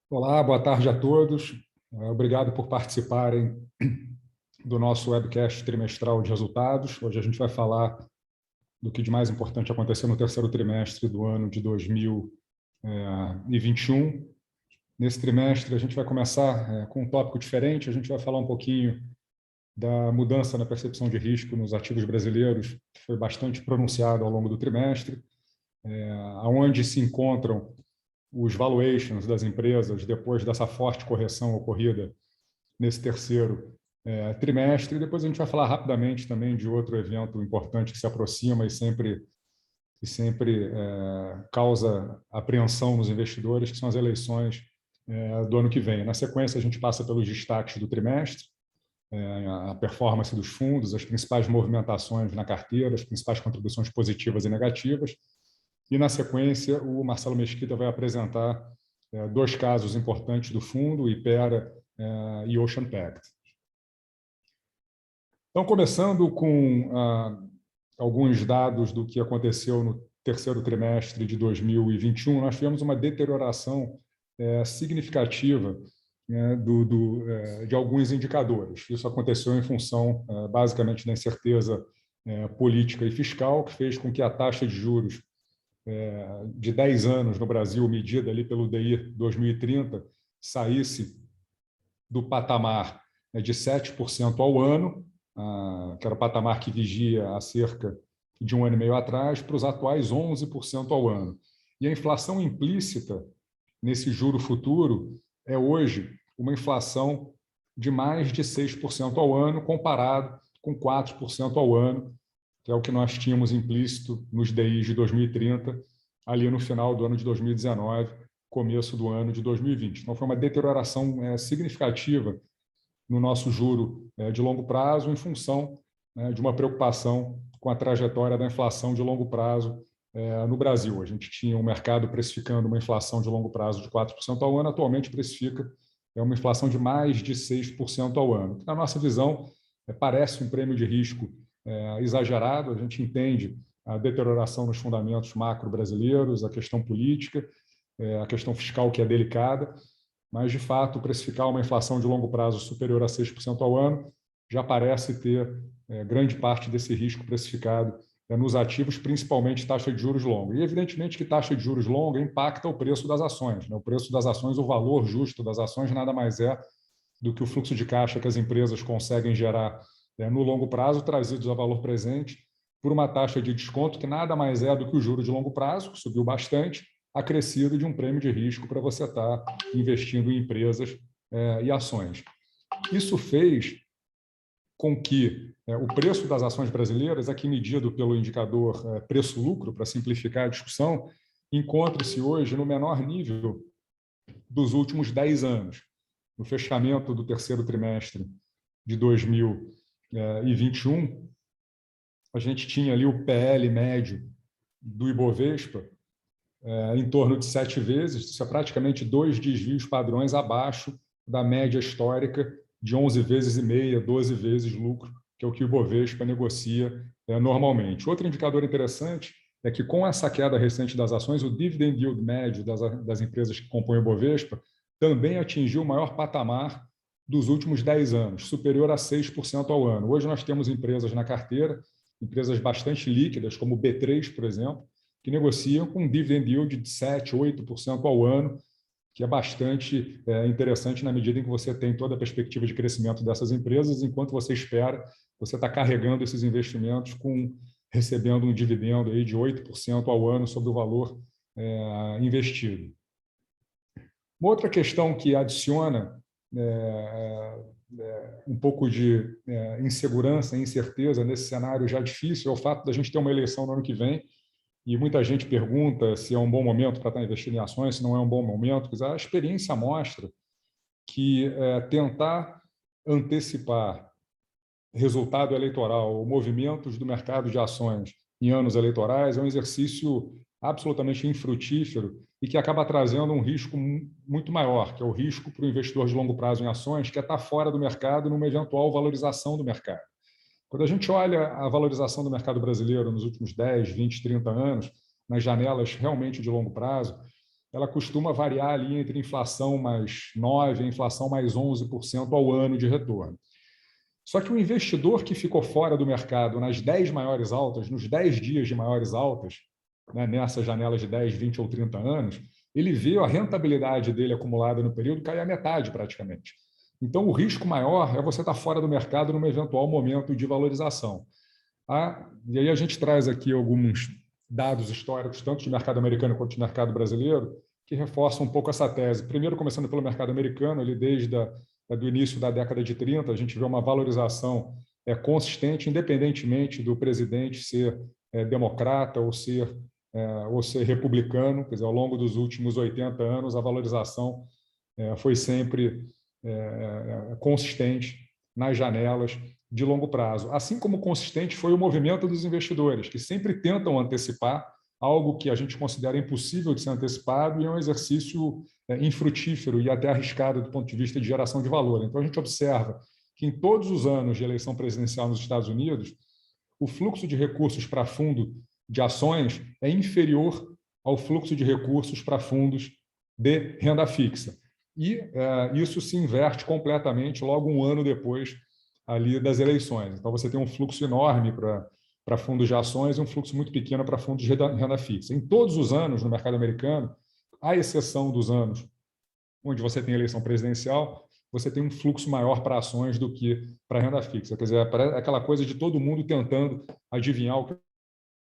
Olá, boa tarde a todos. Obrigado por participarem do nosso webcast trimestral de resultados. Hoje a gente vai falar do que de mais importante aconteceu no terceiro trimestre do ano de 2021. Nesse trimestre, a gente vai começar com um tópico diferente. A gente vai falar um pouquinho da mudança na percepção de risco nos ativos brasileiros, que foi bastante pronunciado ao longo do trimestre, aonde se encontram os valuations das empresas depois dessa forte correção ocorrida nesse terceiro trimestre. E depois a gente vai falar rapidamente também de outro evento importante que se aproxima e sempre causa apreensão nos investidores, que são as eleições do ano que vem. Na sequência, a gente passa pelos destaques do trimestre, a performance dos fundos, as principais movimentações na carteira, as principais contribuições positivas e negativas. E, na sequência, o Marcelo Mesquita vai apresentar dois casos importantes do fundo, o Hypera e Ocean Pact. Então, começando com alguns dados do que aconteceu no terceiro trimestre de 2021, nós tivemos uma deterioração significativa de alguns indicadores. Isso aconteceu em função, basicamente, da incerteza política e fiscal, que fez com que a taxa de juros de 10 anos no Brasil, medida ali pelo DI 2030, saísse do patamar de 7% ao ano, que era o patamar que vigia há cerca de um ano e meio atrás, para os atuais 11% ao ano. E a inflação implícita nesse juro futuro é hoje uma inflação de mais de 6% ao ano, comparado com 4% ao ano, que é o que nós tínhamos implícito nos DIs de 2030, ali no final do ano de 2019, começo do ano de 2020. Então, foi uma deterioração significativa no nosso juro de longo prazo, em função de uma preocupação com a trajetória da inflação de longo prazo no Brasil. A gente tinha um mercado precificando uma inflação de longo prazo de 4% ao ano, atualmente precifica uma inflação de mais de 6% ao ano. Na nossa visão, parece um prêmio de risco exagerado. A gente entende a deterioração nos fundamentos macro brasileiros, a questão política, a questão fiscal, que é delicada, mas, de fato, precificar uma inflação de longo prazo superior a 6% ao ano já parece ter grande parte desse risco precificado nos ativos, principalmente taxa de juros longa. E, evidentemente, que taxa de juros longa impacta o preço das ações. O preço das ações, o valor justo das ações, nada mais é do que o fluxo de caixa que as empresas conseguem gerar no longo prazo, trazidos a valor presente, por uma taxa de desconto que nada mais é do que o juro de longo prazo, que subiu bastante, acrescido de um prêmio de risco para você estar investindo em empresas e ações. Isso fez com que o preço das ações brasileiras, aqui medido pelo indicador preço-lucro, para simplificar a discussão, encontre-se hoje no menor nível dos últimos 10 anos. No fechamento do terceiro trimestre de 2021, a gente tinha ali o PL médio do Ibovespa em torno de 7 vezes, isso é praticamente 2 desvios padrões abaixo da média histórica de 11 vezes e meia, 12 vezes lucro, que é o que o Ibovespa negocia normalmente. Outro indicador interessante é que, com essa queda recente das ações, o dividend yield médio das empresas que compõem o Ibovespa também atingiu o maior patamar dos últimos 10 anos, superior a 6% ao ano. Hoje nós temos empresas na carteira, empresas bastante líquidas, como o B3, por exemplo, que negociam com um dividend yield de 7%, 8% ao ano, que é bastante interessante na medida em que você tem toda a perspectiva de crescimento dessas empresas, enquanto você espera, você está carregando esses investimentos recebendo um dividendo aí de 8% ao ano sobre o valor investido. Uma outra questão que adiciona um pouco de insegurança e incerteza nesse cenário já difícil é o fato da gente ter uma eleição no ano que vem, e muita gente pergunta se é um bom momento para estar investindo em ações, se não é um bom momento. A experiência mostra que tentar antecipar resultado eleitoral ou movimentos do mercado de ações em anos eleitorais é um exercício absolutamente infrutífero e que acaba trazendo um risco muito maior, que é o risco para o investidor de longo prazo em ações, que é estar fora do mercado numa eventual valorização do mercado. Quando a gente olha a valorização do mercado brasileiro nos últimos 10, 20, 30 anos, nas janelas realmente de longo prazo, ela costuma variar ali entre inflação mais 9% e inflação mais 11% ao ano de retorno. Só que o investidor que ficou fora do mercado nas 10 maiores altas, nos 10 dias de maiores altas, né, nessa janela de 10, 20 ou 30 anos, ele vê a rentabilidade dele acumulada no período cair à metade praticamente. Então, o risco maior é você estar fora do mercado num eventual momento de valorização. E aí a gente traz aqui alguns dados históricos, tanto de mercado americano quanto de mercado brasileiro, que reforçam um pouco essa tese. Primeiro, começando pelo mercado americano, ele desde do início da década de 30, a gente vê uma valorização consistente, independentemente do presidente ser democrata ou ser republicano. Quer dizer, ao longo dos últimos 80 anos, a valorização foi sempre consistente nas janelas de longo prazo. Assim como consistente foi o movimento dos investidores, que sempre tentam antecipar algo que a gente considera impossível de ser antecipado e é um exercício infrutífero e até arriscado do ponto de vista de geração de valor. Então, a gente observa que em todos os anos de eleição presidencial nos Estados Unidos, o fluxo de recursos para fundo de ações é inferior ao fluxo de recursos para fundos de renda fixa. E isso se inverte completamente logo um ano depois ali das eleições. Então, você tem um fluxo enorme para fundos de ações e um fluxo muito pequeno para fundos de renda fixa. Em todos os anos no mercado americano, à exceção dos anos onde você tem eleição presidencial, você tem um fluxo maior para ações do que para renda fixa. Quer dizer, é aquela coisa de todo mundo tentando adivinhar o que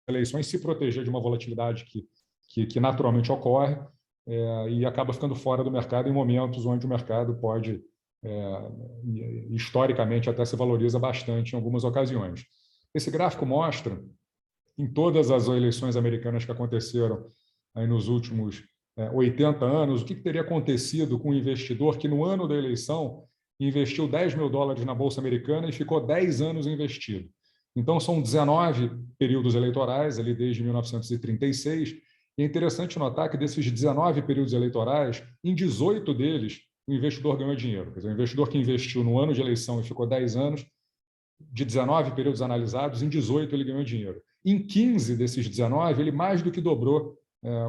eleições, se proteger de uma volatilidade que naturalmente ocorre e acaba ficando fora do mercado em momentos onde o mercado pode, historicamente, até se valoriza bastante em algumas ocasiões. Esse gráfico mostra, em todas as eleições americanas que aconteceram aí nos últimos 80 anos, o que teria acontecido com o investidor que, no ano da eleição, investiu $10 mil na Bolsa Americana e ficou 10 anos investido. Então, são 19 períodos eleitorais, ali desde 1936, e é interessante notar que desses 19 períodos eleitorais, em 18 deles, o investidor ganhou dinheiro. Quer dizer, o investidor que investiu no ano de eleição e ficou 10 anos, de 19 períodos analisados, em 18 ele ganhou dinheiro. Em 15 desses 19, ele mais do que dobrou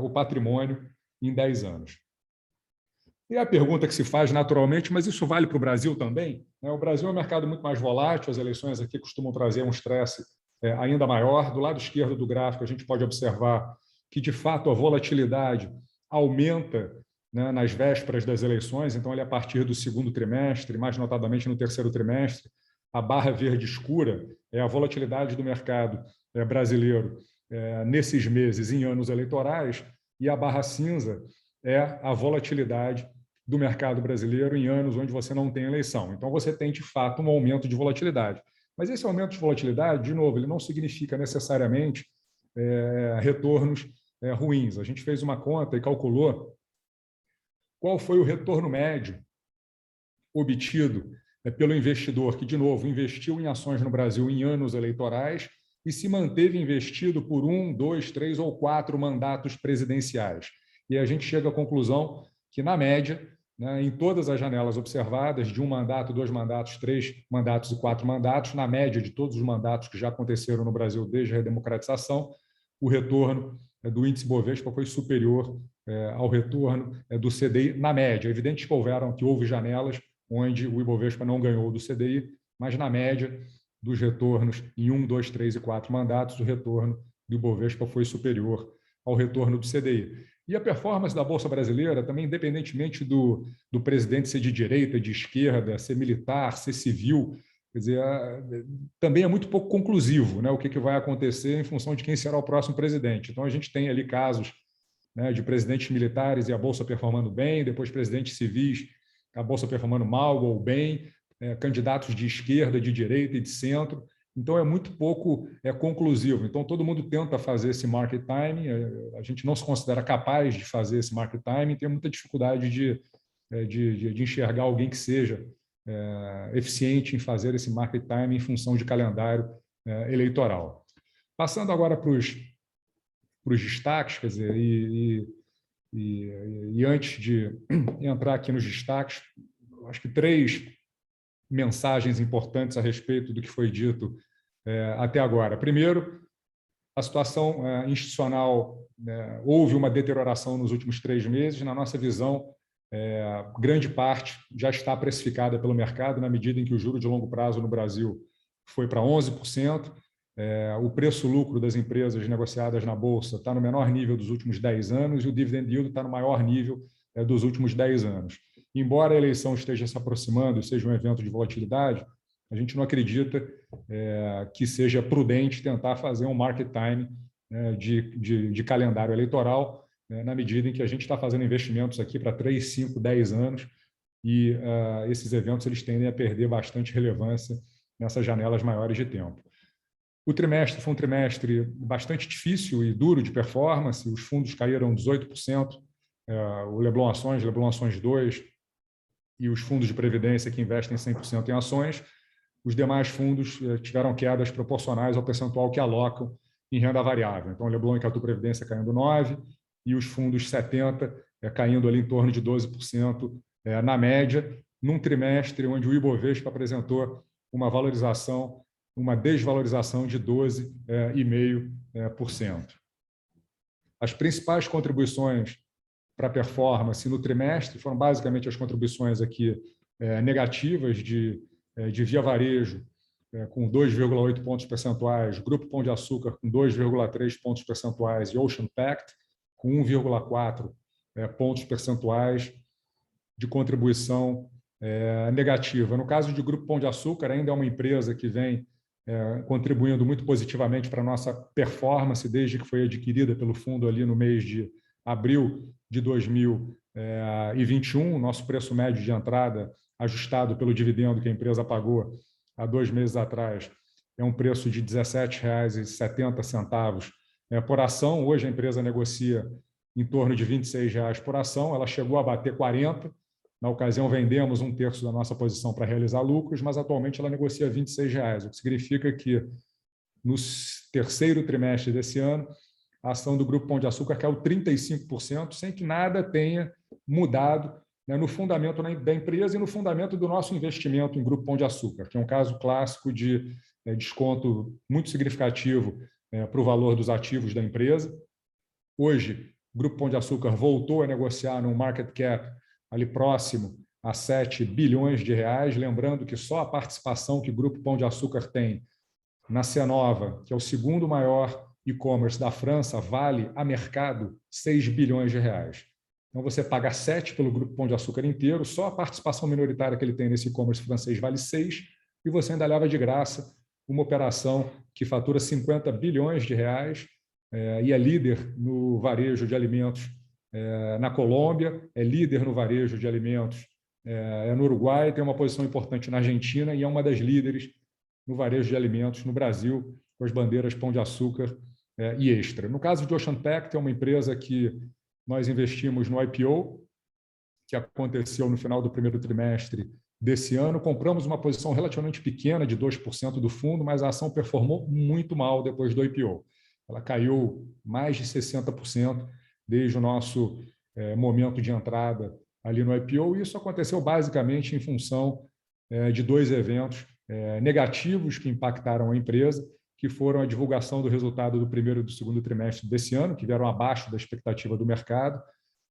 o patrimônio em 10 anos. E a pergunta que se faz naturalmente, mas isso vale para o Brasil também? O Brasil é um mercado muito mais volátil, as eleições aqui costumam trazer um estresse ainda maior. Do lado esquerdo do gráfico, a gente pode observar que, de fato, a volatilidade aumenta nas vésperas das eleições, então, a partir do segundo trimestre, mais notadamente no terceiro trimestre, a barra verde escura é a volatilidade do mercado brasileiro nesses meses em anos eleitorais, e a barra cinza é a volatilidade do mercado brasileiro em anos onde você não tem eleição. Então, você tem, de fato, um aumento de volatilidade. Mas esse aumento de volatilidade, de novo, ele não significa necessariamente retornos ruins. A gente fez uma conta e calculou qual foi o retorno médio obtido pelo investidor que, de novo, investiu em ações no Brasil em anos eleitorais e se manteve investido por 1, 2, 3 ou 4 mandatos presidenciais. E a gente chega à conclusão que, na média, em todas as janelas observadas, de 1 mandato, 2 mandatos, 3 mandatos e 4 mandatos, na média de todos os mandatos que já aconteceram no Brasil desde a redemocratização, o retorno do índice Bovespa foi superior ao retorno do CDI na média. É evidente que houve janelas onde o Ibovespa não ganhou do CDI, mas na média dos retornos em 1, 2, 3 e 4 mandatos, o retorno do Ibovespa foi superior ao retorno do CDI. E a performance da Bolsa Brasileira, também independentemente do presidente ser de direita, de esquerda, ser militar, ser civil, quer dizer, também é muito pouco conclusivo, o que vai acontecer em função de quem será o próximo presidente. Então, a gente tem ali casos de presidentes militares e a Bolsa performando bem, depois presidentes civis, a Bolsa performando mal ou bem, candidatos de esquerda, de direita e de centro. Então, é muito pouco conclusivo. Então, todo mundo tenta fazer esse market timing, a gente não se considera capaz de fazer esse market timing, tem muita dificuldade de enxergar alguém que seja eficiente em fazer esse market timing em função de calendário eleitoral. Passando agora para os destaques, quer dizer, e antes de entrar aqui nos destaques, acho que 3 mensagens importantes a respeito do que foi dito até agora. Primeiro, a situação institucional houve uma deterioração nos últimos 3 meses. Na nossa visão, grande parte já está precificada pelo mercado, na medida em que o juro de longo prazo no Brasil foi para 11%. O preço-lucro das empresas negociadas na Bolsa está no menor nível dos últimos 10 anos e o dividend yield está no maior nível dos últimos 10 anos. Embora a eleição esteja se aproximando e seja um evento de volatilidade, a gente não acredita que seja prudente tentar fazer um market time de calendário eleitoral, na medida em que a gente está fazendo investimentos aqui para 3, 5, 10 anos e esses eventos eles tendem a perder bastante relevância nessas janelas maiores de tempo. O trimestre foi um trimestre bastante difícil e duro de performance, os fundos caíram 18%, o Leblon Ações 2 e os fundos de previdência que investem 100% em ações, os demais fundos tiveram quedas proporcionais ao percentual que alocam em renda variável. Então, o Leblon e Catu Previdência caindo 9% e os fundos 70% caindo ali em torno de 12% na média, num trimestre onde o Ibovespa apresentou uma desvalorização de 12,5%. As principais contribuições para a performance no trimestre foram basicamente as contribuições aqui negativas de Via Varejo, com 2,8 pontos percentuais, Grupo Pão de Açúcar com 2,3 pontos percentuais e Ocean Pact com 1,4 pontos percentuais de contribuição negativa. No caso de Grupo Pão de Açúcar, ainda é uma empresa que vem contribuindo muito positivamente para a nossa performance desde que foi adquirida pelo fundo ali no mês de abril de 2021. Nosso preço médio de entrada, ajustado pelo dividendo que a empresa pagou há 2 meses atrás, é um preço de R$ 17,70 por ação. Hoje a empresa negocia em torno de R$ 26 por ação. Ela chegou a bater 40. Na ocasião, vendemos 1/3 da nossa posição para realizar lucros, mas atualmente ela negocia R$ 26, o que significa que no terceiro trimestre desse ano, a ação do Grupo Pão de Açúcar caiu 35%, sem que nada tenha mudado no fundamento da empresa e no fundamento do nosso investimento em Grupo Pão de Açúcar, que é um caso clássico de desconto muito significativo para o valor dos ativos da empresa. Hoje, o Grupo Pão de Açúcar voltou a negociar num market cap ali próximo a 7 bilhões de reais, lembrando que só a participação que o Grupo Pão de Açúcar tem na Cenova, que é o segundo maior e-commerce da França, vale a mercado 6 bilhões de reais. Então, você paga 7 pelo Grupo Pão de Açúcar inteiro, só a participação minoritária que ele tem nesse e-commerce francês vale 6, e você ainda leva de graça uma operação que fatura 50 bilhões de reais e é líder no varejo de alimentos na Colômbia, é líder no varejo de alimentos no Uruguai, tem uma posição importante na Argentina e é uma das líderes no varejo de alimentos no Brasil, com as bandeiras Pão de Açúcar e Extra. No caso de Ocean Pact, é uma empresa que nós investimos no IPO, que aconteceu no final do primeiro trimestre desse ano. Compramos uma posição relativamente pequena, de 2% do fundo, mas a ação performou muito mal depois do IPO. Ela caiu mais de 60% desde o nosso momento de entrada ali no IPO, e isso aconteceu basicamente em função de 2 eventos negativos que impactaram a empresa, que foram a divulgação do resultado do primeiro e do segundo trimestre desse ano, que vieram abaixo da expectativa do mercado,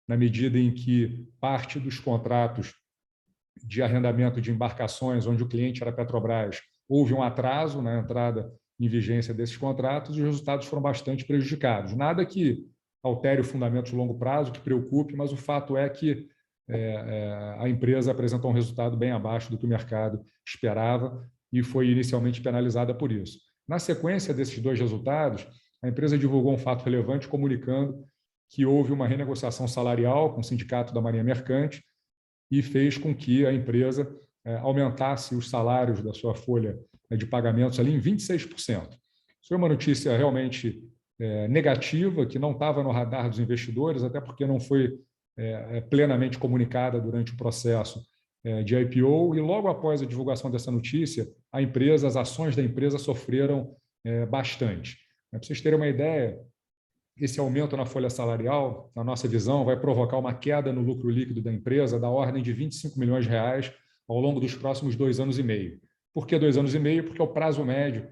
na medida em que parte dos contratos de arrendamento de embarcações, onde o cliente era a Petrobras, houve um atraso na entrada em vigência desses contratos e os resultados foram bastante prejudicados. Nada que altere o fundamento de longo prazo, que preocupe, mas o fato é que a empresa apresentou um resultado bem abaixo do que o mercado esperava e foi inicialmente penalizada por isso. Na sequência desses 2 resultados, a empresa divulgou um fato relevante comunicando que houve uma renegociação salarial com o Sindicato da Marinha Mercante e fez com que a empresa aumentasse os salários da sua folha de pagamentos ali em 26%. Isso foi uma notícia realmente negativa, que não estava no radar dos investidores, até porque não foi plenamente comunicada durante o processo de IPO, e logo após a divulgação dessa notícia, as ações da empresa sofreram bastante. Para vocês terem uma ideia, esse aumento na folha salarial, na nossa visão, vai provocar uma queda no lucro líquido da empresa da ordem de 25 milhões de reais ao longo dos próximos 2 anos e meio. Por que 2 anos e meio? Porque é o prazo médio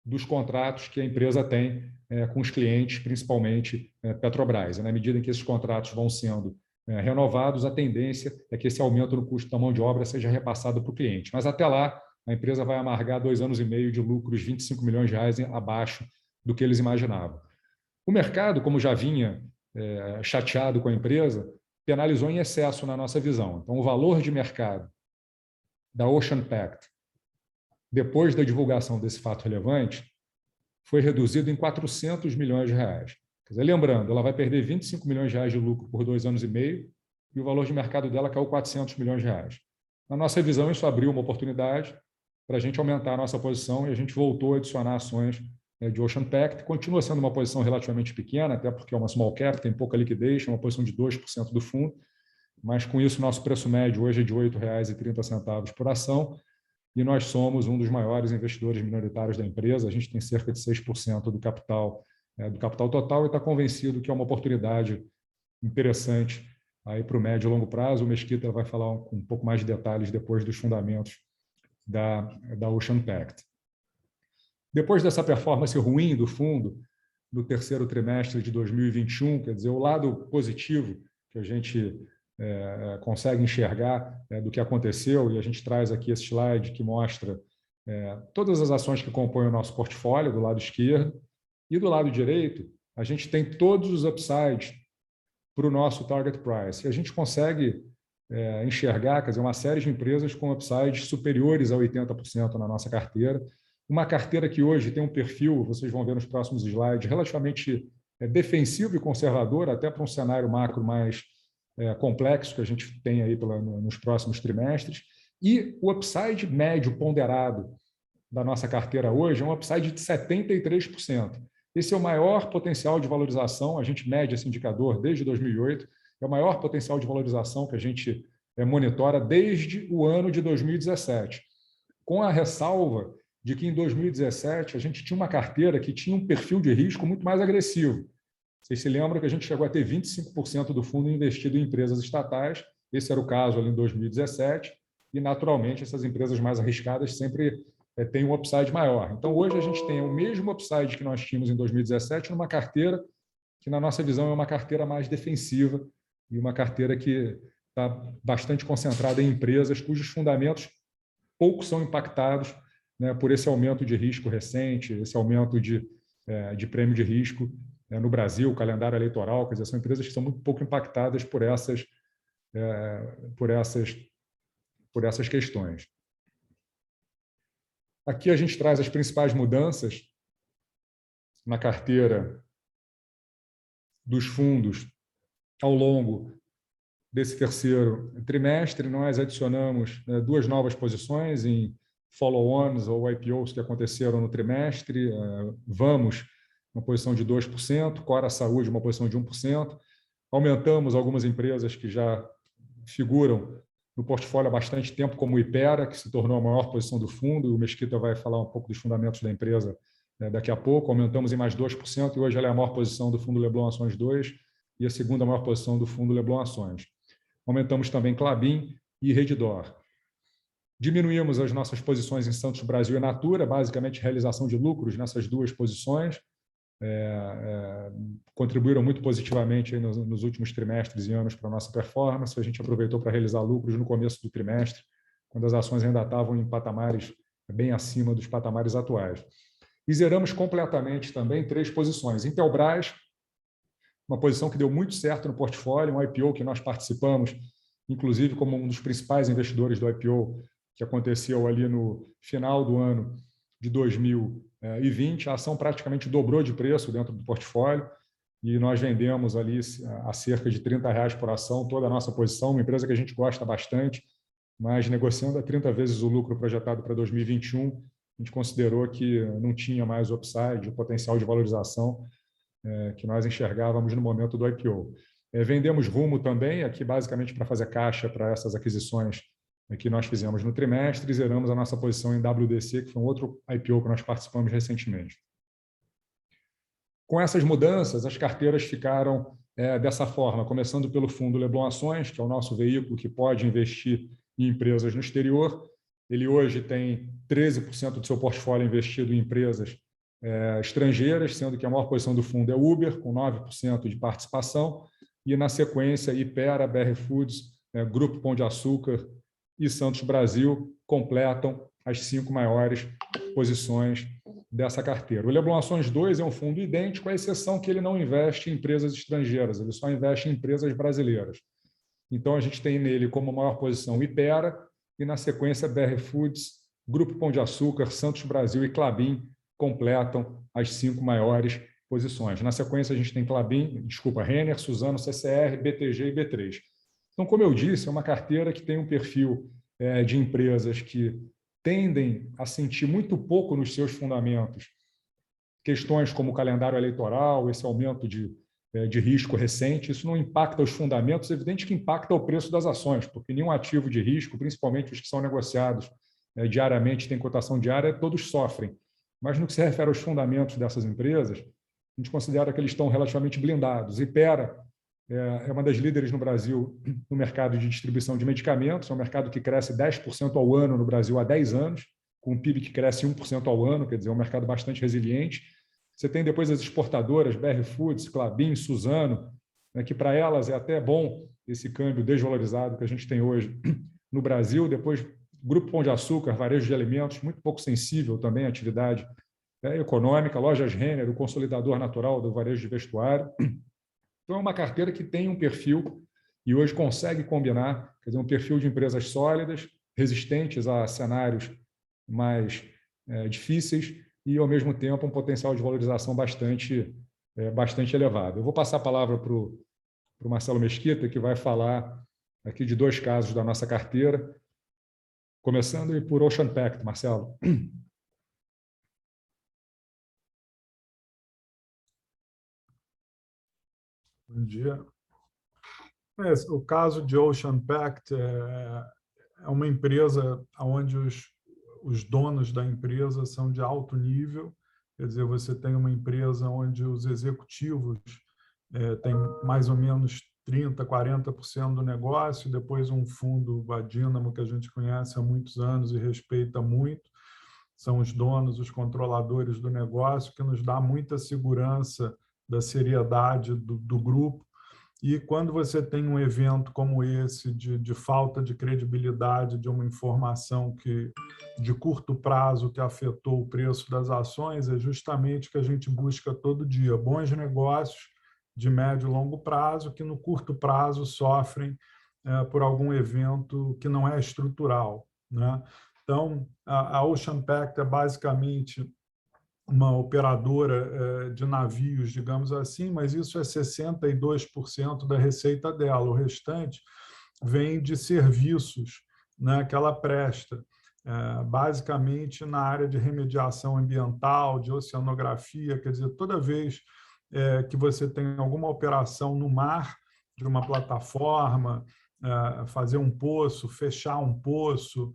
dos contratos que a empresa tem com os clientes, principalmente Petrobras. E na medida em que esses contratos vão sendo renovados, a tendência é que esse aumento no custo da mão de obra seja repassado para o cliente. Mas até lá, a empresa vai amargar 2 anos e meio de lucros, 25 milhões de reais abaixo do que eles imaginavam. O mercado, como já vinha chateado com a empresa, penalizou em excesso na nossa visão. Então, o valor de mercado da Ocean Pact, depois da divulgação desse fato relevante, foi reduzido em 400 milhões de reais. Quer dizer, lembrando, ela vai perder 25 milhões de reais de lucro por 2 anos e meio e o valor de mercado dela caiu 400 milhões de reais. Na nossa visão, isso abriu uma oportunidade para a gente aumentar a nossa posição e a gente voltou a adicionar ações de Ocean Pact. Continua sendo uma posição relativamente pequena, até porque é uma small cap, tem pouca liquidez, é uma posição de 2% do fundo, mas com isso nosso preço médio hoje é de R$ 8,30 por ação e nós somos um dos maiores investidores minoritários da empresa. A gente tem cerca de 6% do capital total e está convencido que é uma oportunidade interessante aí para o médio e longo prazo. O Mesquita vai falar com um pouco mais de detalhes depois dos fundamentos da Ocean Pact. Depois dessa performance ruim do fundo no terceiro trimestre de 2021, quer dizer, o lado positivo que a gente consegue enxergar do que aconteceu, e a gente traz aqui esse slide que mostra todas as ações que compõem o nosso portfólio do lado esquerdo, e do lado direito a gente tem todos os upsides para o nosso target price. E a gente consegue enxergar, quer dizer, uma série de empresas com upsides superiores a 80% na nossa carteira, uma carteira que hoje tem um perfil, vocês vão ver nos próximos slides, relativamente defensivo e conservador, até para um cenário macro mais complexo que a gente tem aí nos próximos trimestres. E o upside médio ponderado da nossa carteira hoje é um upside de 73%. Esse é o maior potencial de valorização, a gente mede esse indicador desde 2008, é o maior potencial de valorização que a gente monitora desde o ano de 2017, com a ressalva de que em 2017 a gente tinha uma carteira que tinha um perfil de risco muito mais agressivo. Vocês se lembram que a gente chegou a ter 25% do fundo investido em empresas estatais, esse era o caso ali em 2017, e naturalmente essas empresas mais arriscadas sempre têm um upside maior. Então hoje a gente tem o mesmo upside que nós tínhamos em 2017 numa carteira que na nossa visão é uma carteira mais defensiva e uma carteira que está bastante concentrada em empresas cujos fundamentos pouco são impactados por esse aumento de risco recente, esse aumento de prêmio de risco no Brasil, o calendário eleitoral, quer dizer, são empresas que são muito pouco impactadas por essas questões. Aqui a gente traz as principais mudanças na carteira dos fundos ao longo desse terceiro trimestre. Nós adicionamos 2 novas posições em follow-ons ou IPOs que aconteceram no trimestre. Vamos, uma posição de 2%, Cora Saúde, uma posição de 1%. Aumentamos algumas empresas que já figuram no portfólio há bastante tempo, como o Ipera, que se tornou a maior posição do fundo, e o Mesquita vai falar um pouco dos fundamentos da empresa daqui a pouco. Aumentamos em mais 2%, e hoje ela é a maior posição do fundo Leblon Ações 2 e a segunda maior posição do fundo Leblon Ações. Aumentamos também Klabin e Redditor. Diminuímos as nossas posições em Santos Brasil e Natura, basicamente realização de lucros nessas 2 posições. Contribuíram muito positivamente aí nos últimos trimestres e anos para a nossa performance. A gente aproveitou para realizar lucros no começo do trimestre, quando as ações ainda estavam em patamares bem acima dos patamares atuais. E zeramos completamente também 3 posições. Intelbras, uma posição que deu muito certo no portfólio, um IPO que nós participamos, inclusive como um dos principais investidores do IPO, que aconteceu ali no final do ano de 2020. A ação praticamente dobrou de preço dentro do portfólio e nós vendemos ali a cerca de R$30 por ação toda a nossa posição, uma empresa que a gente gosta bastante, mas negociando a 30 vezes o lucro projetado para 2021, a gente considerou que não tinha mais o upside, o potencial de valorização que nós enxergávamos no momento do IPO. Vendemos Rumo também, aqui basicamente para fazer caixa para essas aquisições que nós fizemos no trimestre, e zeramos a nossa posição em WDC, que foi um outro IPO que nós participamos recentemente. Com essas mudanças, as carteiras ficaram dessa forma, começando pelo fundo Leblon Ações, que é o nosso veículo que pode investir em empresas no exterior. Ele hoje tem 13% do seu portfólio investido em empresas estrangeiras, sendo que a maior posição do fundo é Uber, com 9% de participação, e, na sequência, Hypera, BR Foods, Grupo Pão de Açúcar e Santos Brasil completam as 5 maiores posições dessa carteira. O Leblon Ações 2 é um fundo idêntico, à exceção que ele não investe em empresas estrangeiras, ele só investe em empresas brasileiras. Então, a gente tem nele como maior posição Hypera e, na sequência, BR Foods, Grupo Pão de Açúcar, Santos Brasil e Klabin completam as 5 maiores posições. Na sequência, a gente tem Renner, Suzano, CCR, BTG e B3. Então, como eu disse, é uma carteira que tem um perfil de empresas que tendem a sentir muito pouco nos seus fundamentos questões como o calendário eleitoral, esse aumento de risco recente. Isso não impacta os fundamentos, é evidente que impacta o preço das ações, porque nenhum ativo de risco, principalmente os que são negociados diariamente, tem cotação diária, todos sofrem. Mas no que se refere aos fundamentos dessas empresas, a gente considera que eles estão relativamente blindados. Hypera é uma das líderes no Brasil no mercado de distribuição de medicamentos, é um mercado que cresce 10% ao ano no Brasil há 10 anos, com um PIB que cresce 1% ao ano, quer dizer, é um mercado bastante resiliente. Você tem depois as exportadoras, BR Foods, Klabin, Suzano, que para elas é até bom esse câmbio desvalorizado que a gente tem hoje no Brasil. Depois, Grupo Pão de Açúcar, varejo de alimentos, muito pouco sensível também à atividade econômica, Lojas Renner, o consolidador natural do varejo de vestuário. Então, é uma carteira que tem um perfil e hoje consegue combinar, quer dizer, um perfil de empresas sólidas, resistentes a cenários mais difíceis e, ao mesmo tempo, um potencial de valorização bastante elevado. Eu vou passar a palavra para o Marcelo Mesquita, que vai falar aqui de 2 casos da nossa carteira, começando por Ocean Pact. Marcelo. Bom dia. O caso de Ocean Pact é uma empresa onde os donos da empresa são de alto nível, quer dizer, você tem uma empresa onde os executivos têm mais ou menos 30%, 40% do negócio, depois um fundo, a Dynamo, que a gente conhece há muitos anos e respeita muito, são os donos, os controladores do negócio, que nos dá muita segurança da seriedade do grupo. E quando você tem um evento como esse, de falta de credibilidade de uma informação de curto prazo que afetou o preço das ações, é justamente o que a gente busca todo dia: bons negócios de médio e longo prazo, que no curto prazo sofrem por algum evento que não é estrutural, né? Então, a Ocean Pact é basicamente uma operadora de navios, digamos assim, mas isso é 62% da receita dela. O restante vem de serviços, né, que ela presta, basicamente na área de remediação ambiental, de oceanografia. Quer dizer, toda vez que você tem alguma operação no mar, de uma plataforma, fazer um poço, fechar um poço,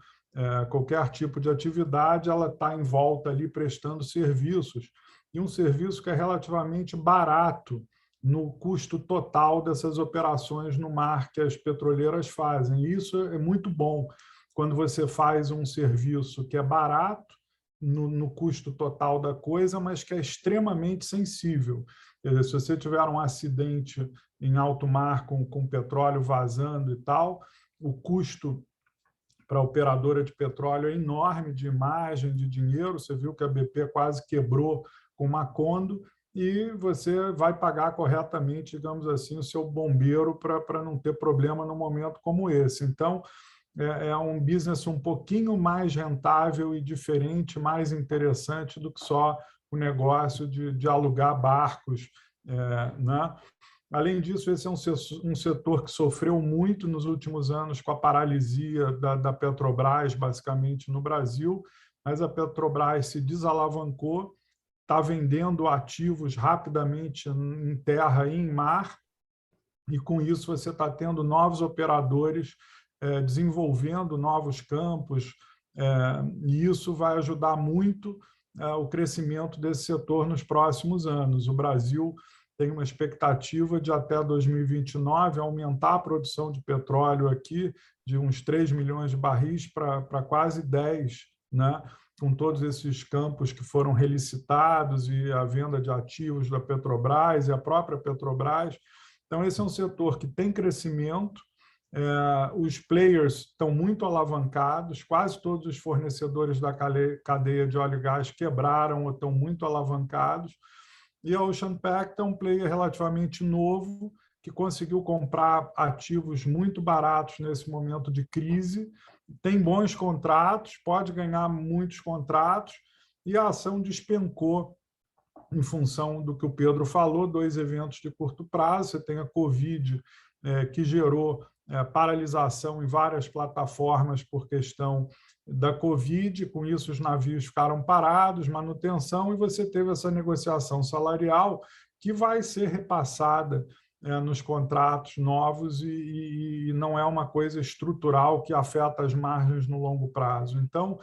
qualquer tipo de atividade, ela está em volta ali prestando serviços, e um serviço que é relativamente barato no custo total dessas operações no mar que as petroleiras fazem. E isso é muito bom quando você faz um serviço que é barato no custo total da coisa, mas que é extremamente sensível. Quer dizer, se você tiver um acidente em alto mar com petróleo vazando e tal, o custo para a operadora de petróleo é enorme, de imagem, de dinheiro. Você viu que a BP quase quebrou com Macondo, e você vai pagar corretamente, digamos assim, o seu bombeiro para não ter problema num momento como esse. Então, é um business um pouquinho mais rentável e diferente, mais interessante do que só o negócio de alugar barcos, né? Além disso, esse é um setor que sofreu muito nos últimos anos com a paralisia da Petrobras, basicamente, no Brasil, mas a Petrobras se desalavancou, está vendendo ativos rapidamente em terra e em mar, e com isso você está tendo novos operadores desenvolvendo novos campos, e isso vai ajudar muito o crescimento desse setor nos próximos anos. O Brasil tem uma expectativa de, até 2029, aumentar a produção de petróleo aqui de uns 3 milhões de barris para quase 10, né? com todos esses campos que foram relicitados e a venda de ativos da Petrobras e a própria Petrobras. Então, esse é um setor que tem crescimento, os players estão muito alavancados, quase todos os fornecedores da cadeia de óleo e gás quebraram ou estão muito alavancados, e a Ocean Pact é um player relativamente novo, que conseguiu comprar ativos muito baratos nesse momento de crise, tem bons contratos, pode ganhar muitos contratos, e a ação despencou em função do que o Pedro falou, 2 eventos de curto prazo. Você tem a Covid, que gerou paralisação em várias plataformas por questão da Covid, com isso os navios ficaram parados, manutenção, e você teve essa negociação salarial que vai ser repassada nos contratos novos e não é uma coisa estrutural que afeta as margens no longo prazo. Então,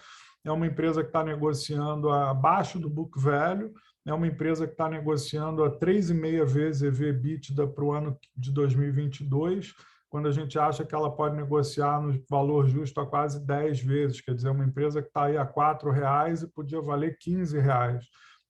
é uma empresa que está negociando abaixo do book value, é uma empresa que está negociando a 3,5 vezes EV/EBITDA para o ano de 2022, quando a gente acha que ela pode negociar no valor justo a quase 10 vezes, quer dizer, uma empresa que está aí a R$ 4,00 e podia valer R$ 15,00.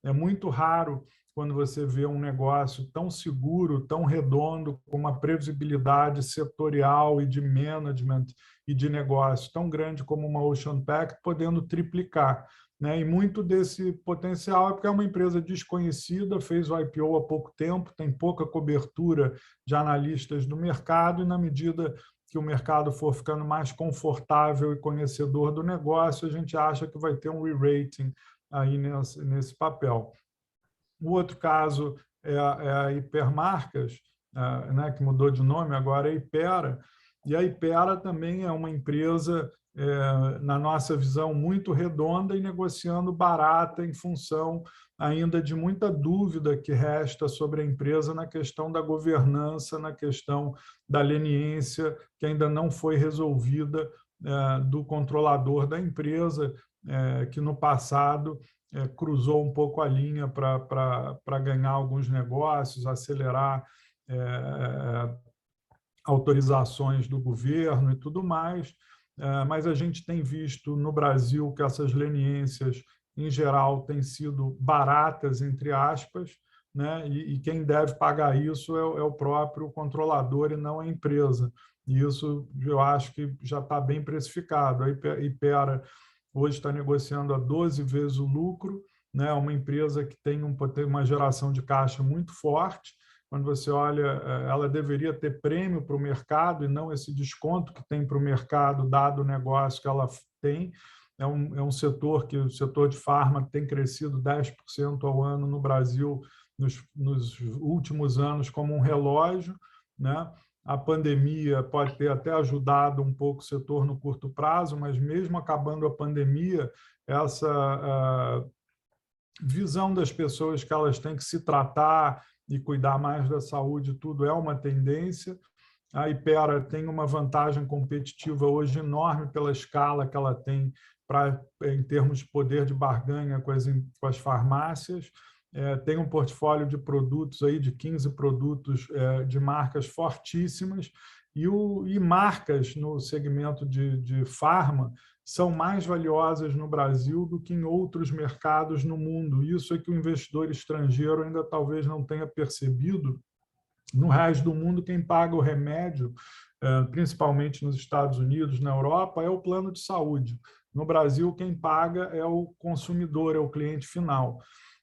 É muito raro quando você vê um negócio tão seguro, tão redondo, com uma previsibilidade setorial e de management e de negócio tão grande como uma Ocean Pact, podendo triplicar. E muito desse potencial é porque é uma empresa desconhecida, fez o IPO há pouco tempo, tem pouca cobertura de analistas do mercado, e na medida que o mercado for ficando mais confortável e conhecedor do negócio, a gente acha que vai ter um re-rating aí nesse papel. O outro caso é a Hipermarcas, que mudou de nome, agora é Hypera, e a Hypera também é uma empresa, na nossa visão, muito redonda e negociando barata em função ainda de muita dúvida que resta sobre a empresa na questão da governança, na questão da leniência, que ainda não foi resolvida do controlador da empresa, que no passado cruzou um pouco a linha para ganhar alguns negócios, acelerar autorizações do governo e tudo mais, mas a gente tem visto no Brasil que essas leniências, em geral, têm sido baratas, entre aspas, e quem deve pagar isso é o próprio controlador e não a empresa. E isso eu acho que já está bem precificado. A Hypera hoje está negociando a 12 vezes o lucro, uma empresa que tem uma geração de caixa muito forte. Quando você olha, ela deveria ter prêmio para o mercado e não esse desconto que tem para o mercado, dado o negócio que ela tem. É um setor que o setor de farma tem crescido 10% ao ano no Brasil nos últimos anos como um relógio. A pandemia pode ter até ajudado um pouco o setor no curto prazo, mas mesmo acabando a pandemia, essa visão das pessoas que elas têm que se tratar e cuidar mais da saúde, tudo é uma tendência. A Hypera tem uma vantagem competitiva hoje enorme pela escala que ela tem em termos de poder de barganha com as farmácias. Tem um portfólio de produtos aí de 15 produtos de marcas fortíssimas, e marcas no segmento de farma são mais valiosas no Brasil do que em outros mercados no mundo. Isso é que o investidor estrangeiro ainda talvez não tenha percebido. No resto do mundo, quem paga o remédio, principalmente nos Estados Unidos, na Europa, é o plano de saúde. No Brasil, quem paga é o consumidor, é o cliente final.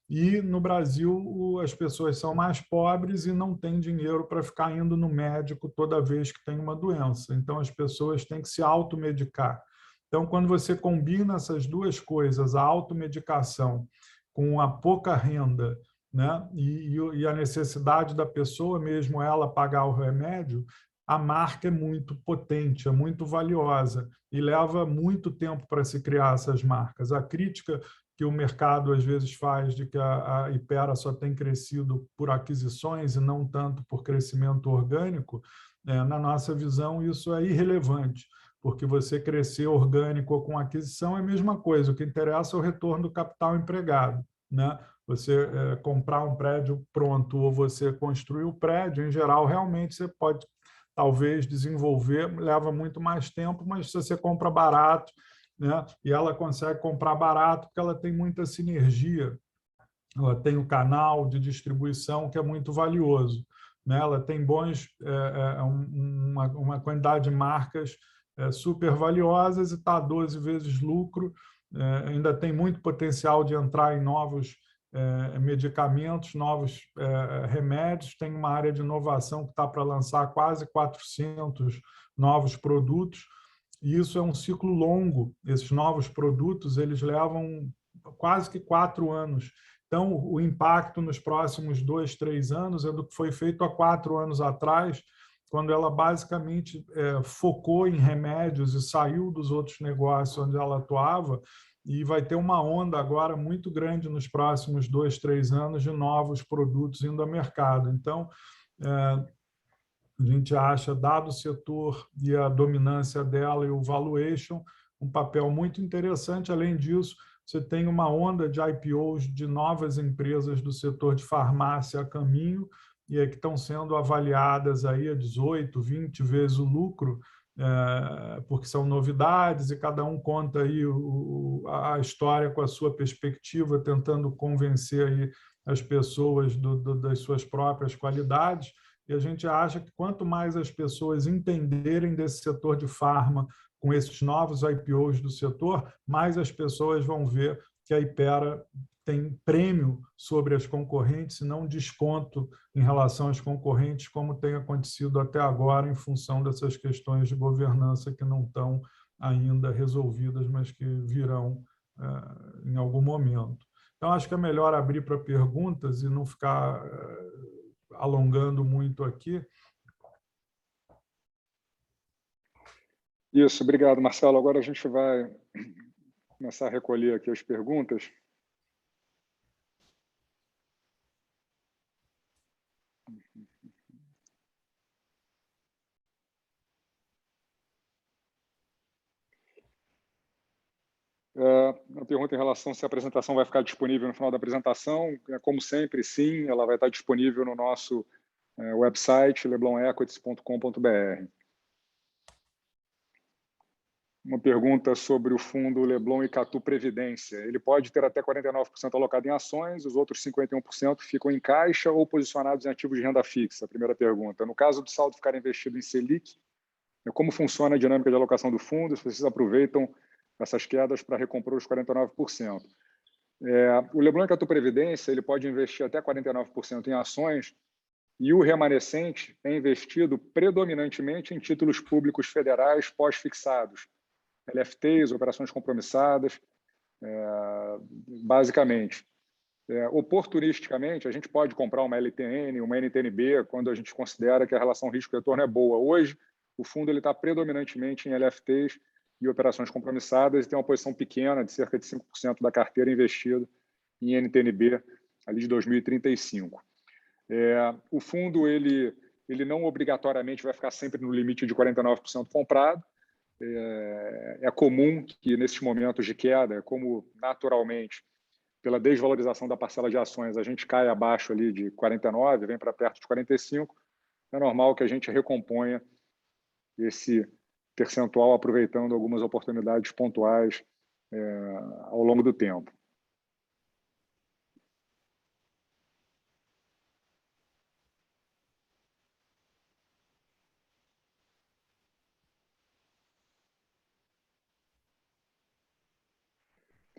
E no Brasil, as pessoas são mais pobres e não têm dinheiro para ficar indo no médico toda vez que tem uma doença. Então, as pessoas têm que se automedicar. Então, quando você combina essas duas coisas, a automedicação com a pouca renda, e a necessidade da pessoa mesmo ela pagar o remédio, a marca é muito potente, é muito valiosa e leva muito tempo para se criar essas marcas. A crítica que o mercado às vezes faz de que a Hypera só tem crescido por aquisições e não tanto por crescimento orgânico, na nossa visão isso é irrelevante, porque você crescer orgânico ou com aquisição é a mesma coisa, o que interessa é o retorno do capital empregado. Você comprar um prédio pronto ou você construir o prédio, em geral, realmente você pode talvez desenvolver, leva muito mais tempo, mas se você compra barato, né? E ela consegue comprar barato porque ela tem muita sinergia. Ela tem o canal de distribuição que é muito valioso, né? Ela tem uma quantidade de marcas super valiosas e está a 12 vezes lucro. Ainda tem muito potencial de entrar em novos medicamentos, novos remédios. Tem uma área de inovação que está para lançar quase 400 novos produtos. E isso é um ciclo longo. Esses novos produtos eles levam quase que 4 anos. Então, o impacto nos próximos 2, 3 anos é do que foi feito há 4 anos atrás, quando ela basicamente focou em remédios e saiu dos outros negócios onde ela atuava, e vai ter uma onda agora muito grande nos próximos 2, 3 anos de novos produtos indo ao mercado. Então, a gente acha, dado o setor e a dominância dela e o valuation, um papel muito interessante. Além disso, você tem uma onda de IPOs de novas empresas do setor de farmácia a caminho, e que estão sendo avaliadas aí a 18, 20 vezes o lucro, porque são novidades e cada um conta aí a história com a sua perspectiva, tentando convencer aí as pessoas das suas próprias qualidades. E a gente acha que quanto mais as pessoas entenderem desse setor de farma, com esses novos IPOs do setor, mais as pessoas vão ver que a Hypera tem prêmio sobre as concorrentes e não desconto em relação às concorrentes, como tem acontecido até agora em função dessas questões de governança que não estão ainda resolvidas, mas que virão em algum momento. Então, acho que é melhor abrir para perguntas e não ficar alongando muito aqui. Isso, obrigado, Marcelo. Agora a gente vai começar a recolher aqui as perguntas. Uma pergunta em relação se a apresentação vai ficar disponível no final da apresentação. Como sempre, sim, ela vai estar disponível no nosso website, leblonequities.com.br. Uma pergunta sobre o fundo Leblon Icatu Previdência. Ele pode ter até 49% alocado em ações, os outros 51% ficam em caixa ou posicionados em ativos de renda fixa? Primeira pergunta. No caso do saldo ficar investido em Selic, como funciona a dinâmica de alocação do fundo? Se vocês aproveitam essas quedas para recompor os 49%. O Leblon Icatu Previdência ele pode investir até 49% em ações e o remanescente é investido predominantemente em títulos públicos federais pós-fixados, LFTs, operações compromissadas, basicamente. Oportunisticamente, a gente pode comprar uma LTN, uma NTNB, quando a gente considera que a relação risco-retorno é boa. Hoje, o fundo está predominantemente em LFTs e operações compromissadas e tem uma posição pequena, de cerca de 5% da carteira investida em NTNB ali de 2035. O fundo ele não obrigatoriamente vai ficar sempre no limite de 49% comprado. É comum que, nesses momentos de queda, como naturalmente, pela desvalorização da parcela de ações, a gente cai abaixo ali de 49%, vem para perto de 45%, é normal que a gente recomponha esse percentual aproveitando algumas oportunidades pontuais ao longo do tempo.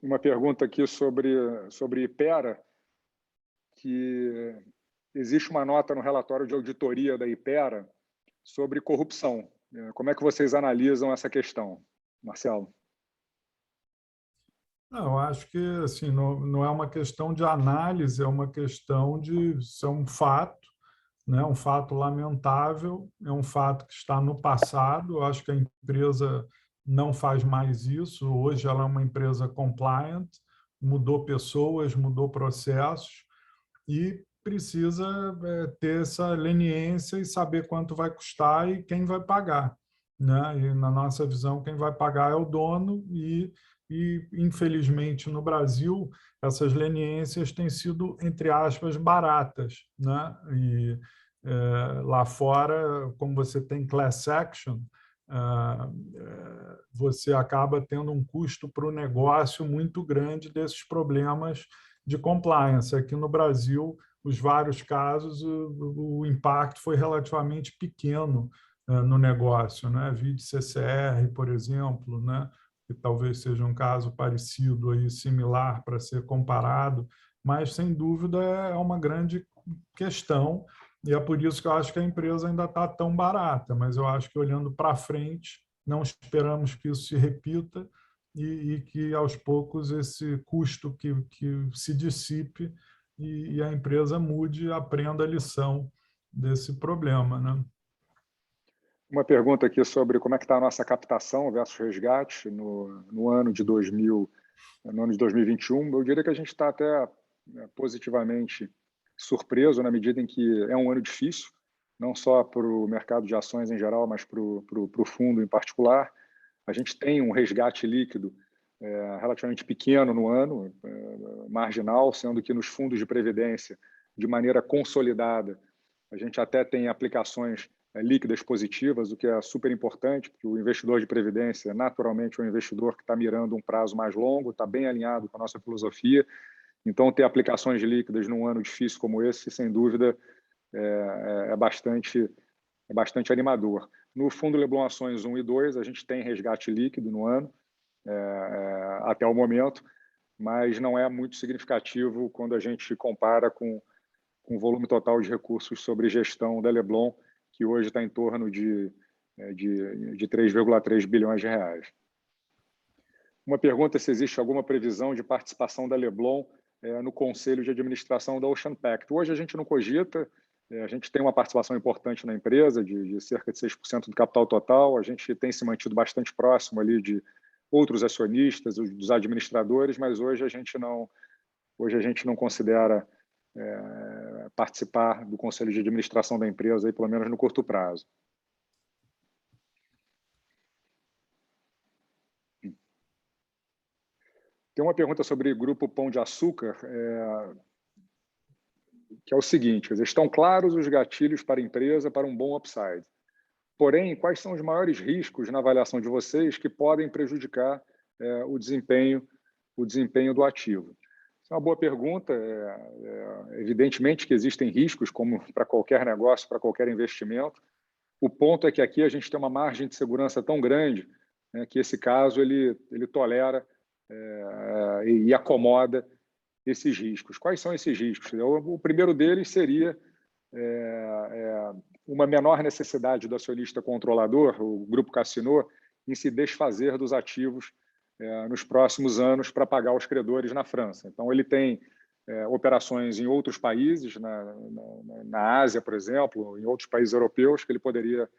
Uma pergunta aqui sobre Hypera, que existe uma nota no relatório de auditoria da Hypera sobre corrupção. Como é que vocês analisam essa questão, Marcelo? Não, eu acho que assim, não é uma questão de análise, é uma questão de ser um fato, né? Um fato lamentável, é um fato que está no passado. Eu acho que a empresa não faz mais isso. Hoje ela é uma empresa compliant, mudou pessoas, mudou processos e precisa ter essa leniência e saber quanto vai custar e quem vai pagar, né? E na nossa visão, quem vai pagar é o dono e infelizmente no Brasil essas leniências têm sido, entre aspas, baratas, né? E lá fora, como você tem class action, você acaba tendo um custo para o negócio muito grande desses problemas de compliance. Aqui no Brasil, os vários casos, o impacto foi relativamente pequeno no negócio, né? Vide CCR, por exemplo, né? Que talvez seja um caso parecido, aí, similar para ser comparado, mas, sem dúvida, é uma grande questão e é por isso que eu acho que a empresa ainda está tão barata, mas eu acho que, olhando para frente, não esperamos que isso se repita e que, aos poucos, esse custo que se dissipe e a empresa mude, aprenda a lição desse problema, né? Uma pergunta aqui sobre como é que está a nossa captação versus resgate no ano de 2021. Eu diria que a gente está até positivamente surpreso na medida em que é um ano difícil, não só para o mercado de ações em geral, mas para o fundo em particular. A gente tem um resgate líquido relativamente pequeno no ano, marginal, sendo que nos fundos de previdência, de maneira consolidada, a gente até tem aplicações líquidas positivas, o que é super importante, porque o investidor de previdência, naturalmente, é um investidor que está mirando um prazo mais longo, está bem alinhado com a nossa filosofia. Então, ter aplicações líquidas num ano difícil como esse, sem dúvida, é bastante animador. No Fundo Leblon Ações 1 e 2, a gente tem resgate líquido no ano, até o momento, mas não é muito significativo quando a gente compara com o volume total de recursos sobre gestão da Leblon, que hoje está em torno de 3,3 bilhões de reais. Uma pergunta se existe alguma previsão de participação da Leblon no Conselho de Administração da Ocean Pact. Hoje a gente não cogita, a gente tem uma participação importante na empresa, de cerca de 6% do capital total, a gente tem se mantido bastante próximo ali de outros acionistas, dos administradores, mas hoje a gente não considera participar do Conselho de Administração da empresa, aí, pelo menos no curto prazo. Tem uma pergunta sobre o Grupo Pão de Açúcar, que é o seguinte: quer dizer, estão claros os gatilhos para a empresa para um bom upside. Porém, quais são os maiores riscos na avaliação de vocês que podem prejudicar o desempenho do ativo? Isso é uma boa pergunta. Evidentemente que existem riscos, como para qualquer negócio, para qualquer investimento. O ponto é que aqui a gente tem uma margem de segurança tão grande, né, que esse caso ele tolera e acomoda esses riscos. Quais são esses riscos? O primeiro deles seria uma menor necessidade do acionista controlador, o Grupo Casino, em se desfazer dos ativos nos próximos anos para pagar os credores na França. Então, ele tem operações em outros países, na Ásia, por exemplo, em outros países europeus, que ele poderia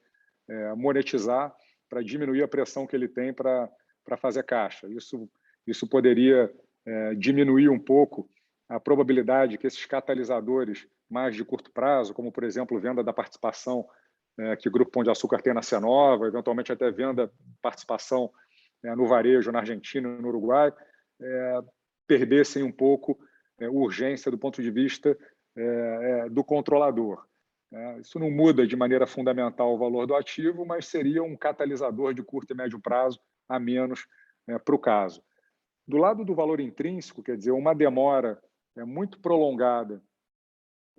monetizar para diminuir a pressão que ele tem para fazer caixa. Isso poderia diminuir um pouco a probabilidade que esses catalisadores mais de curto prazo, como, por exemplo, venda da participação que o Grupo Pão de Açúcar tem na Cenova, eventualmente até venda de participação no varejo na Argentina e no Uruguai, perdessem um pouco urgência do ponto de vista do controlador. Isso não muda de maneira fundamental o valor do ativo, mas seria um catalisador de curto e médio prazo a menos para o caso. Do lado do valor intrínseco, quer dizer, uma demora muito prolongada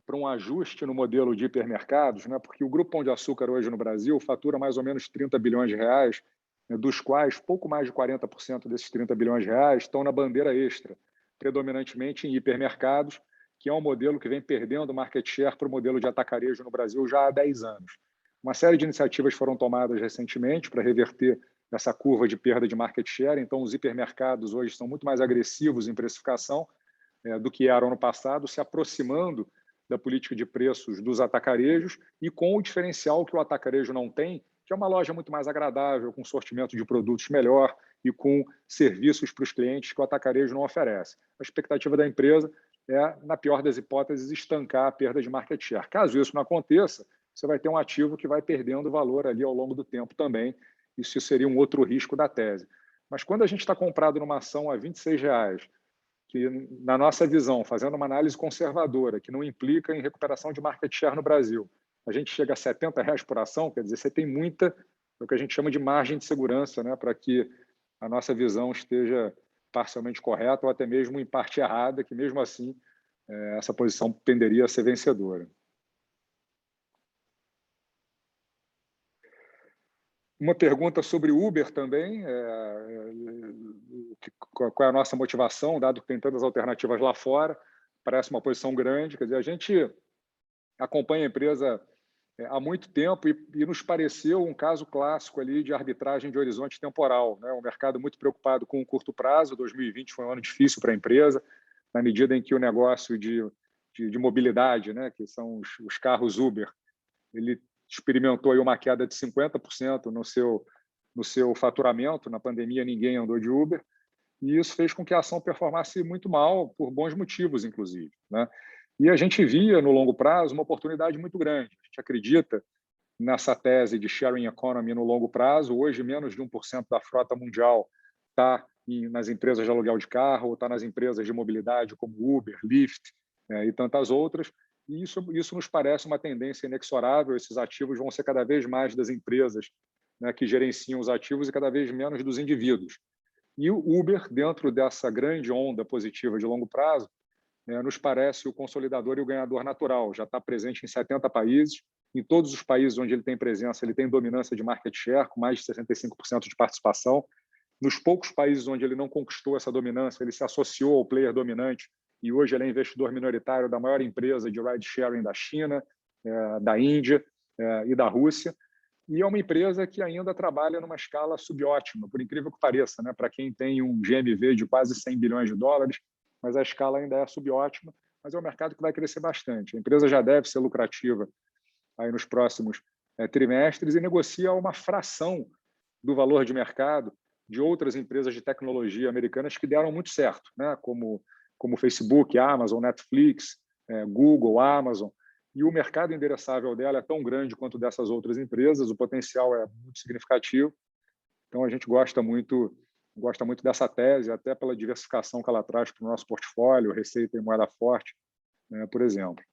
para um ajuste no modelo de hipermercados, né? Porque o Grupo Pão de Açúcar hoje no Brasil fatura mais ou menos 30 bilhões de reais, dos quais pouco mais de 40% desses 30 bilhões de reais estão na bandeira extra, predominantemente em hipermercados, que é um modelo que vem perdendo market share para o modelo de atacarejo no Brasil já há 10 anos. Uma série de iniciativas foram tomadas recentemente para reverter essa curva de perda de market share, então os hipermercados hoje são muito mais agressivos em precificação do que eram no passado, se aproximando da política de preços dos atacarejos e com o diferencial que o atacarejo não tem, que é uma loja muito mais agradável, com sortimento de produtos melhor e com serviços para os clientes que o atacarejo não oferece. A expectativa da empresa é, na pior das hipóteses, estancar a perda de market share. Caso isso não aconteça, você vai ter um ativo que vai perdendo valor ali ao longo do tempo também. Isso seria um outro risco da tese. Mas quando a gente está comprado numa ação a R$26, que, na nossa visão, fazendo uma análise conservadora, que não implica em recuperação de market share no Brasil, a gente chega a R$70 por ação, quer dizer, você tem muita o que a gente chama de margem de segurança, né, para que a nossa visão esteja parcialmente correta ou até mesmo em parte errada, que mesmo assim essa posição tenderia a ser vencedora. Uma pergunta sobre Uber também, qual é a nossa motivação, dado que tem tantas alternativas lá fora, parece uma posição grande, quer dizer, a gente acompanha a empresa há muito tempo e nos pareceu um caso clássico ali de arbitragem de horizonte temporal, né? Um mercado muito preocupado com o curto prazo, 2020 foi um ano difícil para a empresa, na medida em que o negócio de mobilidade, né, que são os carros Uber, ele experimentou aí uma queda de 50% no seu faturamento. Na pandemia, ninguém andou de Uber, e isso fez com que a ação performasse muito mal, por bons motivos, inclusive, né? E a gente via, no longo prazo, uma oportunidade muito grande. A gente acredita nessa tese de sharing economy no longo prazo. Hoje, menos de 1% da frota mundial está nas empresas de aluguel de carro, ou está nas empresas de mobilidade como Uber, Lyft e tantas outras. E isso nos parece uma tendência inexorável. Esses ativos vão ser cada vez mais das empresas, né, que gerenciam os ativos e cada vez menos dos indivíduos. E o Uber, dentro dessa grande onda positiva de longo prazo, nos parece o consolidador e o ganhador natural. Já está presente em 70 países. Em todos os países onde ele tem presença, ele tem dominância de market share, com mais de 65% de participação. Nos poucos países onde ele não conquistou essa dominância, ele se associou ao player dominante e hoje ele é investidor minoritário da maior empresa de ride-sharing da China, da Índia e da Rússia. E é uma empresa que ainda trabalha numa escala subótima, por incrível que pareça, né? Para quem tem um GMV de quase 100 bilhões de dólares, mas a escala ainda é subótima, mas é um mercado que vai crescer bastante. A empresa já deve ser lucrativa aí nos próximos trimestres e negocia uma fração do valor de mercado de outras empresas de tecnologia americanas que deram muito certo, né? Como Facebook, Amazon, Netflix, Google, Amazon. E o mercado endereçável dela é tão grande quanto dessas outras empresas, o potencial é muito significativo. Então, a gente gosta muito dessa tese, até pela diversificação que ela traz para o nosso portfólio, receita em moeda forte, né, por exemplo.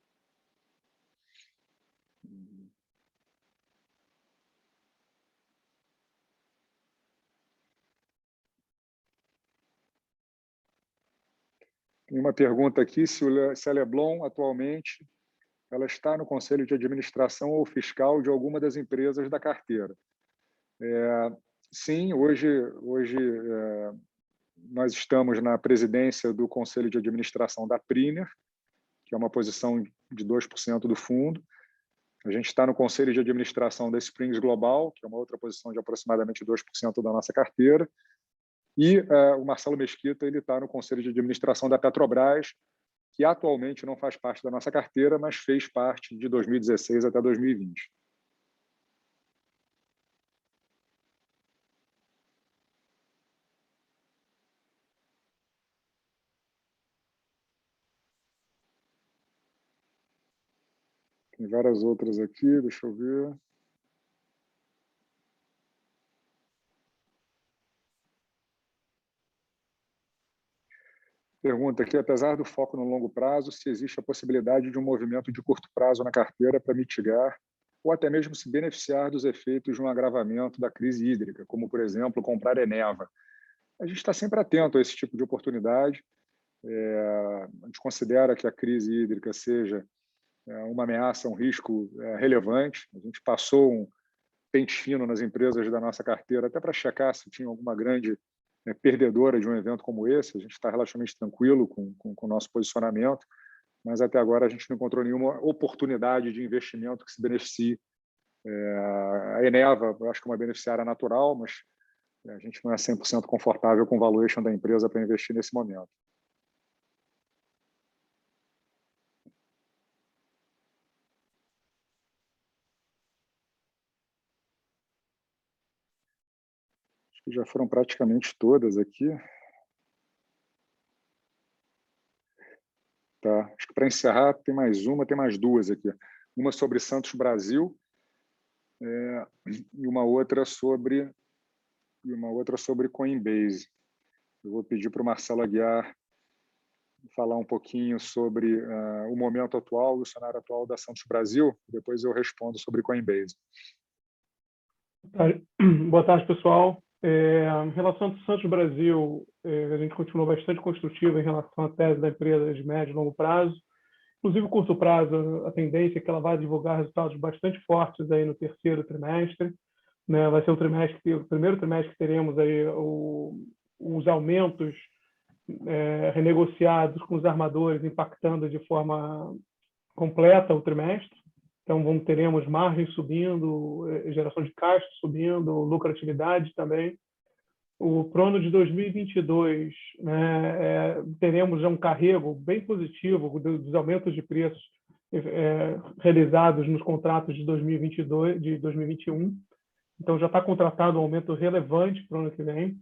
Tem uma pergunta aqui, se a Leblon, atualmente, ela está no conselho de administração ou fiscal de alguma das empresas da carteira. Sim, hoje nós estamos na presidência do conselho de administração da Priner, que é uma posição de 2% do fundo. A gente está no conselho de administração da Springs Global, que é uma outra posição de aproximadamente 2% da nossa carteira. E o Marcelo Mesquita está no conselho de administração da Petrobras, que atualmente não faz parte da nossa carteira, mas fez parte de 2016 até 2020. Tem várias outras aqui, deixa eu ver. Pergunta aqui, apesar do foco no longo prazo, se existe a possibilidade de um movimento de curto prazo na carteira para mitigar ou até mesmo se beneficiar dos efeitos de um agravamento da crise hídrica, como, por exemplo, comprar Eneva. A gente está sempre atento a esse tipo de oportunidade. A gente considera que a crise hídrica seja uma ameaça, um risco relevante. A gente passou um pente fino nas empresas da nossa carteira, até para checar se tinha alguma grande perdedora de um evento como esse. A gente está relativamente tranquilo com o nosso posicionamento, mas até agora a gente não encontrou nenhuma oportunidade de investimento que se beneficie. A Eneva, eu acho que é uma beneficiária natural, mas a gente não é 100% confortável com o valuation da empresa para investir nesse momento. Acho que já foram praticamente todas aqui. Tá. Acho que para encerrar tem mais duas aqui. Uma sobre Santos Brasil e uma outra sobre Coinbase. Eu vou pedir para o Marcelo Aguiar falar um pouquinho sobre o momento atual, o cenário atual da Santos Brasil. Depois eu respondo sobre Coinbase. Boa tarde, pessoal. Em relação ao Santos Brasil, a gente continua bastante construtivo em relação à tese da empresa de médio e longo prazo. Inclusive, o curto prazo, a tendência é que ela vai divulgar resultados bastante fortes aí no terceiro trimestre. Né? Vai ser o primeiro trimestre que teremos aí os aumentos renegociados com os armadores, impactando de forma completa o trimestre. Então, teremos margens subindo, geração de caixa subindo, lucratividade também. Para o ano de 2022, né, teremos já um carrego bem positivo dos aumentos de preços realizados nos contratos de 2022, de 2021. Então, já está contratado um aumento relevante para o ano que vem.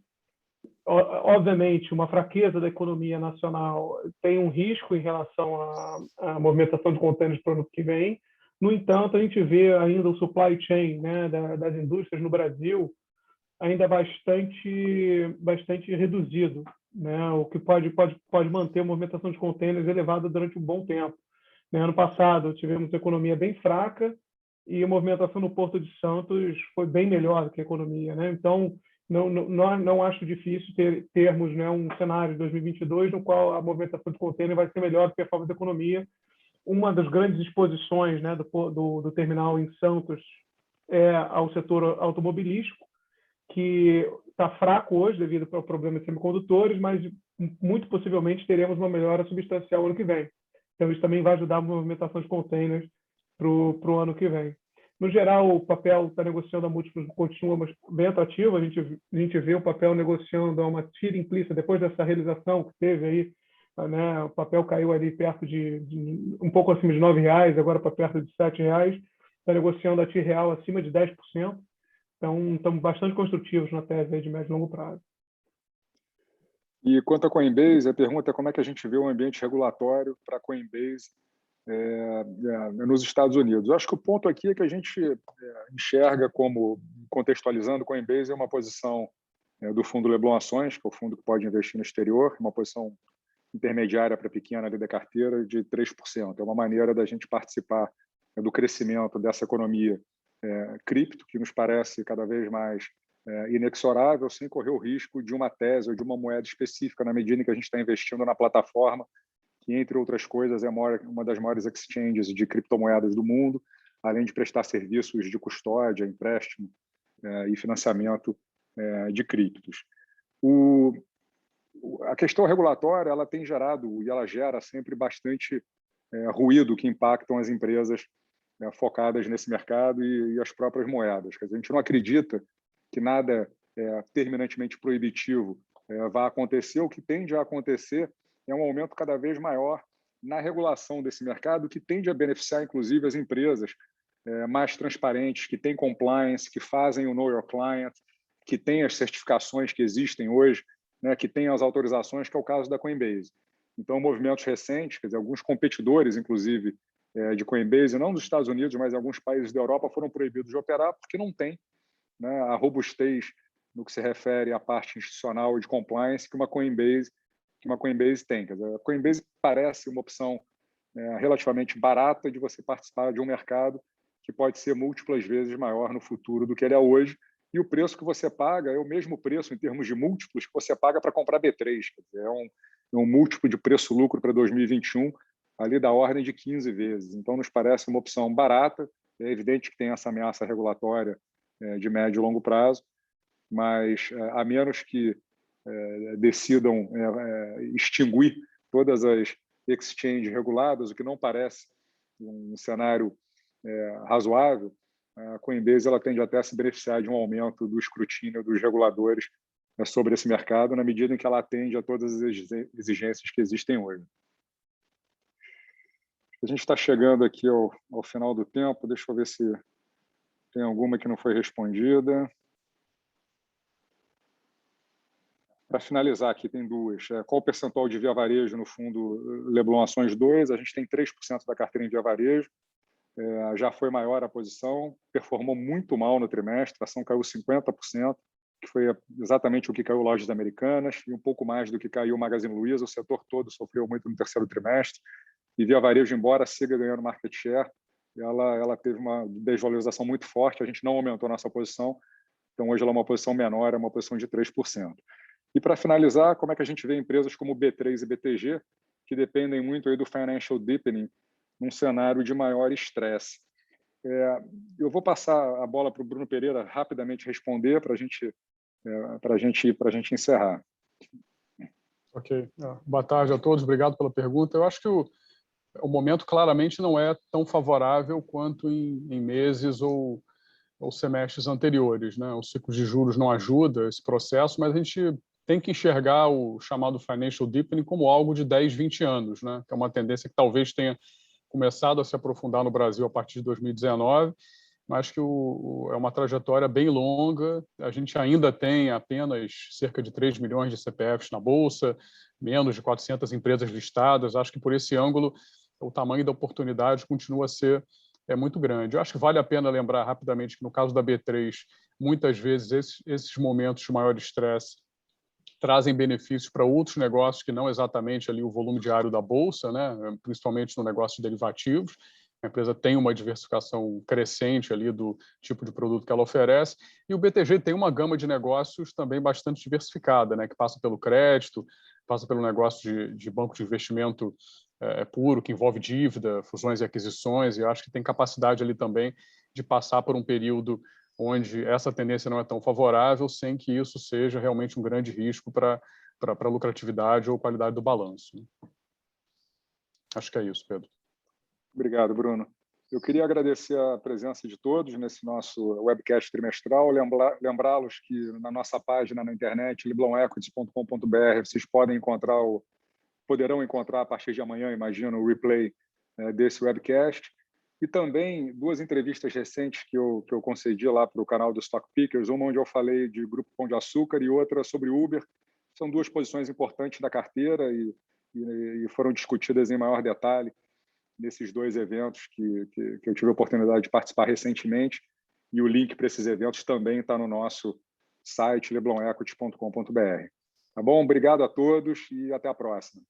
Obviamente, uma fraqueza da economia nacional tem um risco em relação à movimentação de contêineres para o ano que vem. No entanto, a gente vê ainda o supply chain, né, das indústrias no Brasil ainda bastante reduzido, né, o que pode manter a movimentação de contêineres elevada durante um bom tempo. Né, ano passado, tivemos uma economia bem fraca e a movimentação no Porto de Santos foi bem melhor do que a economia. Né? Então, não acho difícil termos, né, um cenário de 2022 no qual a movimentação de contêiner vai ser melhor do que a performance da economia. Uma das grandes exposições, né, do terminal em Santos é ao setor automobilístico, que está fraco hoje devido ao problema de semicondutores, mas muito possivelmente teremos uma melhora substancial ano que vem. Então, isso também vai ajudar a movimentação de containers para o ano que vem. No geral, o papel da negociação da múltiplos continua bem atrativo. A gente vê o papel negociando a uma tira implícita depois dessa realização que teve aí. Né, o papel caiu ali perto de um pouco acima de R$ 9, agora para perto de R$ 7. Está negociando a TIR real acima de 10%. Então, estamos bastante construtivos na tese de médio e longo prazo. E quanto a Coinbase, a pergunta é como é que a gente vê o ambiente regulatório para a Coinbase nos Estados Unidos. Eu acho que o ponto aqui é que a gente enxerga como, contextualizando, Coinbase é uma posição do fundo Leblon Ações, que é o fundo que pode investir no exterior, uma posição intermediária para pequena ali da carteira de 3%. É uma maneira da gente participar do crescimento dessa economia cripto, que nos parece cada vez mais inexorável, sem correr o risco de uma tese ou de uma moeda específica, na medida em que a gente está investindo na plataforma, que, entre outras coisas, é uma das maiores exchanges de criptomoedas do mundo, além de prestar serviços de custódia, empréstimo e financiamento de criptos. A questão regulatória ela tem gerado, e ela gera sempre bastante ruído que impactam as empresas focadas nesse mercado e as próprias moedas. Quer dizer, a gente não acredita que nada terminantemente proibitivo vá acontecer. O que tende a acontecer é um aumento cada vez maior na regulação desse mercado, que tende a beneficiar, inclusive, as empresas mais transparentes, que têm compliance, que fazem o Know Your Client, que têm as certificações que existem hoje, né, que têm as autorizações, que é o caso da Coinbase. Então, movimentos recentes, quer dizer, alguns competidores, inclusive, de Coinbase, não nos Estados Unidos, mas em alguns países da Europa, foram proibidos de operar porque não tem, né, a robustez no que se refere à parte institucional e de compliance que uma Coinbase tem. Quer dizer, a Coinbase parece uma opção relativamente barata de você participar de um mercado que pode ser múltiplas vezes maior no futuro do que ele é hoje, e o preço que você paga é o mesmo preço em termos de múltiplos que você paga para comprar B3. Quer dizer, é um múltiplo de preço-lucro para 2021 ali da ordem de 15 vezes. Então, nos parece uma opção barata. É evidente que tem essa ameaça regulatória de médio e longo prazo, mas a menos que decidam extinguir todas as exchanges reguladas, o que não parece um cenário razoável, a Coinbase ela tende até a se beneficiar de um aumento do escrutínio dos reguladores sobre esse mercado, na medida em que ela atende a todas as exigências que existem hoje. A gente está chegando aqui ao final do tempo. Deixa eu ver se tem alguma que não foi respondida. Para finalizar aqui, tem duas. Qual o percentual de via varejo no fundo Leblon Ações 2? A gente tem 3% da carteira em via varejo. Já foi maior a posição, performou muito mal no trimestre, a ação caiu 50%, que foi exatamente o que caiu Lojas Americanas, e um pouco mais do que caiu o Magazine Luiza. O setor todo sofreu muito no terceiro trimestre. E via varejo, embora siga ganhando market share, ela teve uma desvalorização muito forte, a gente não aumentou a nossa posição, então hoje ela é uma posição menor, é uma posição de 3%. E para finalizar, como é que a gente vê empresas como B3 e BTG, que dependem muito aí do financial deepening, num cenário de maior estresse? Eu vou passar a bola para o Bruno Pereira rapidamente responder para a gente encerrar. Ok. Boa tarde a todos, obrigado pela pergunta. Eu acho que o momento claramente não é tão favorável quanto em meses ou semestres anteriores, né? O ciclo de juros não ajuda esse processo, mas a gente tem que enxergar o chamado financial deepening como algo de 10, 20 anos, né? Que é uma tendência que talvez tenha começado a se aprofundar no Brasil a partir de 2019, mas que é uma trajetória bem longa. A gente ainda tem apenas cerca de 3 milhões de CPFs na Bolsa, menos de 400 empresas listadas. Acho que por esse ângulo o tamanho da oportunidade continua a ser muito grande. Eu acho que vale a pena lembrar rapidamente que no caso da B3, muitas vezes esses momentos de maior estresse trazem benefícios para outros negócios que não exatamente ali o volume diário da bolsa, né? Principalmente no negócio de derivativos. A empresa tem uma diversificação crescente ali do tipo de produto que ela oferece, e o BTG tem uma gama de negócios também bastante diversificada, né? Que passa pelo crédito, passa pelo negócio de banco de investimento puro, que envolve dívida, fusões e aquisições, e acho que tem capacidade ali também de passar por um período onde essa tendência não é tão favorável, sem que isso seja realmente um grande risco para a lucratividade ou qualidade do balanço. Acho que é isso, Pedro. Obrigado, Bruno. Eu queria agradecer a presença de todos nesse nosso webcast trimestral, lembrá-los que na nossa página na internet, leblonEquities.com.br, vocês poderão encontrar a partir de amanhã, imagino, o replay desse webcast. E também 2 entrevistas recentes que eu concedi lá para o canal do Stock Pickers, uma onde eu falei de Grupo Pão de Açúcar e outra sobre Uber. São 2 posições importantes da carteira e foram discutidas em maior detalhe nesses 2 eventos que eu tive a oportunidade de participar recentemente. E o link para esses eventos também está no nosso site, leblonEquities.com.br. Tá bom? Obrigado a todos e até a próxima.